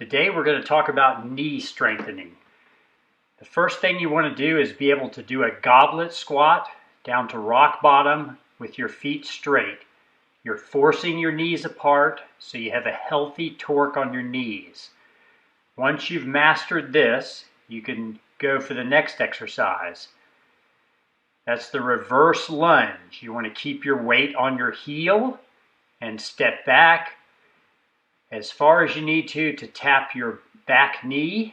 Today we're going to talk about knee strengthening. The first thing you want to do is be able to do a goblet squat down to rock bottom with your feet straight. You're forcing your knees apart so you have a healthy torque on your knees. Once you've mastered this, you can go for the next exercise. That's the reverse lunge. You want to keep your weight on your heel and step back as far as you need to tap your back knee.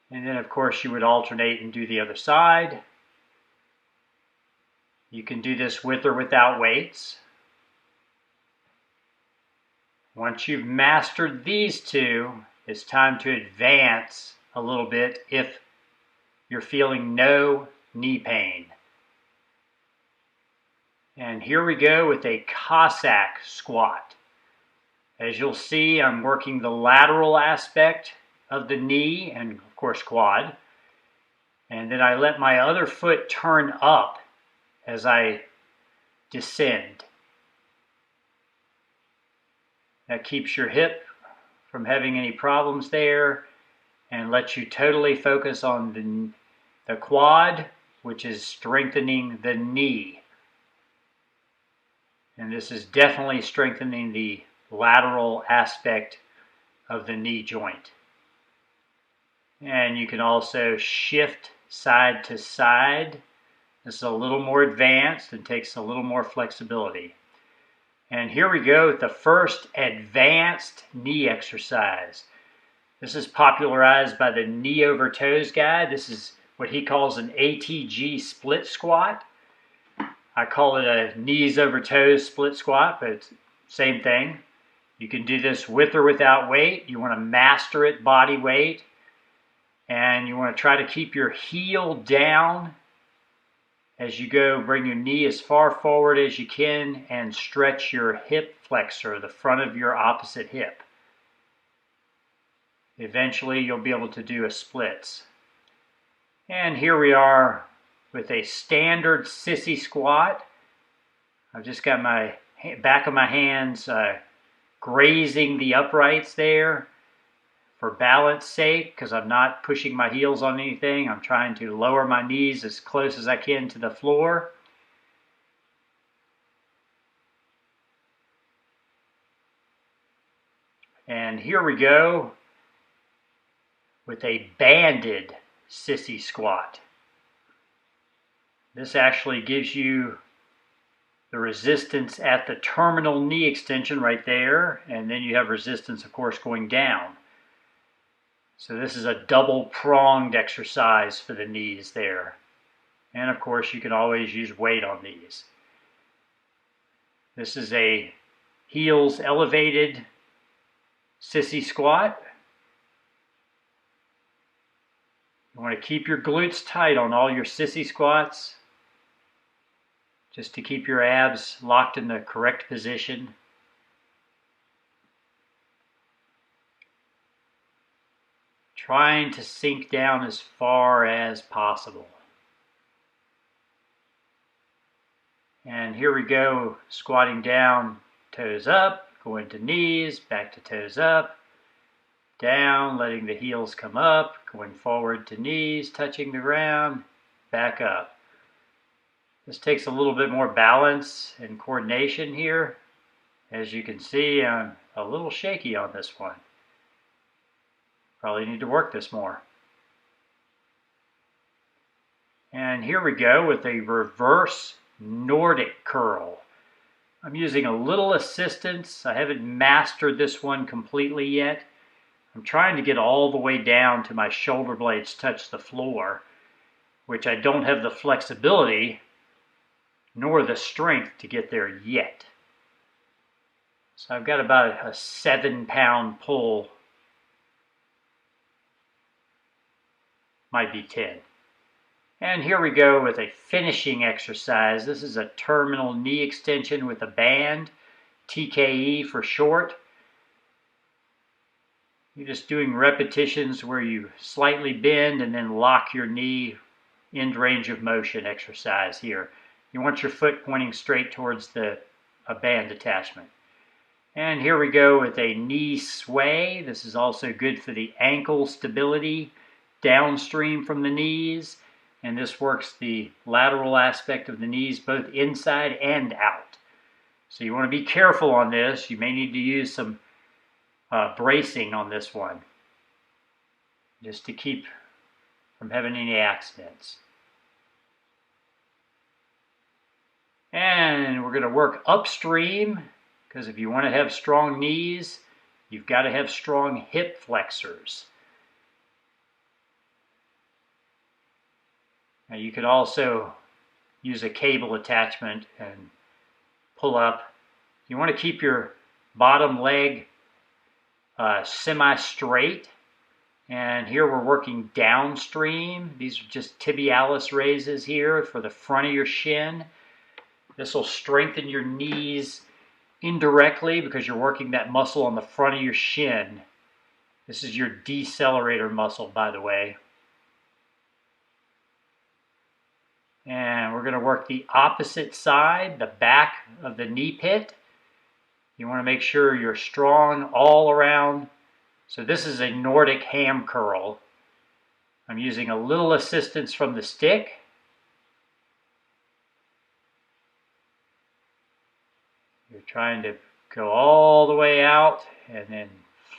And then of course you would alternate and do the other side. You can do this with or without weights. Once you've mastered these two, it's time to advance a little bit if you're feeling no knee pain. And here we go with a Cossack squat. As you'll see, I'm working the lateral aspect of the knee and of course quad. And then I let my other foot turn up as I descend. That keeps your hip from having any problems there and lets you totally focus on the quad, which is strengthening the knee. And this is definitely strengthening the lateral aspect of the knee joint. And you can also shift side to side. This is a little more advanced and takes a little more flexibility. And here we go with the first advanced knee exercise. This is popularized by the Knee Over Toes guy. This is what he calls an ATG split squat. I call it a knees over toes split squat, but it's the same thing. You can do this with or without weight. You want to master it body weight. And you want to try to keep your heel down as you go. Bring your knee as far forward as you can and stretch your hip flexor, the front of your opposite hip. Eventually you'll be able to do a splits. And here we are with a standard sissy squat. I've just got my back of my hands grazing the uprights there for balance sake, because I'm not pushing my heels on anything. I'm trying to lower my knees as close as I can to the floor. And here we go with a banded sissy squat. This actually gives you the resistance at the terminal knee extension right there, and then you have resistance, of course, going down. So this is a double-pronged exercise for the knees there. And of course, you can always use weight on these. This is a heels elevated sissy squat. You want to keep your glutes tight on all your sissy squats, just to keep your abs locked in the correct position. Trying to sink down as far as possible. And here we go, squatting down, toes up, going to knees, back to toes up, down, letting the heels come up, going forward to knees, touching the ground, back up. This takes a little bit more balance and coordination here. As you can see, I'm a little shaky on this one. Probably need to work this more. And here we go with a reverse Nordic curl. I'm using a little assistance. I haven't mastered this one completely yet. I'm trying to get all the way down to my shoulder blades touch the floor, which I don't have the flexibility nor the strength to get there yet. So I've got about a 7-pound pull. Might be 10. And here we go with a finishing exercise. This is a terminal knee extension with a band, TKE for short. You're just doing repetitions where you slightly bend and then lock your knee, end range of motion exercise here. You want your foot pointing straight towards a band attachment. And here we go with a knee sway. This is also good for the ankle stability downstream from the knees. And this works the lateral aspect of the knees both inside and out. So you want to be careful on this. You may need to use some bracing on this one, just to keep from having any accidents. And we're going to work upstream, because if you want to have strong knees, you've got to have strong hip flexors. Now you could also use a cable attachment and pull up. You want to keep your bottom leg semi-straight. And here we're working downstream. These are just tibialis raises here for the front of your shin. This will strengthen your knees indirectly because you're working that muscle on the front of your shin. This is your decelerator muscle, by the way. And we're going to work the opposite side, the back of the knee pit. You want to make sure you're strong all around. So this is a Nordic ham curl. I'm using a little assistance from the stick. You're trying to go all the way out and then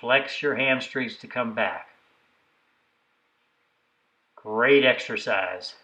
flex your hamstrings to come back. Great exercise.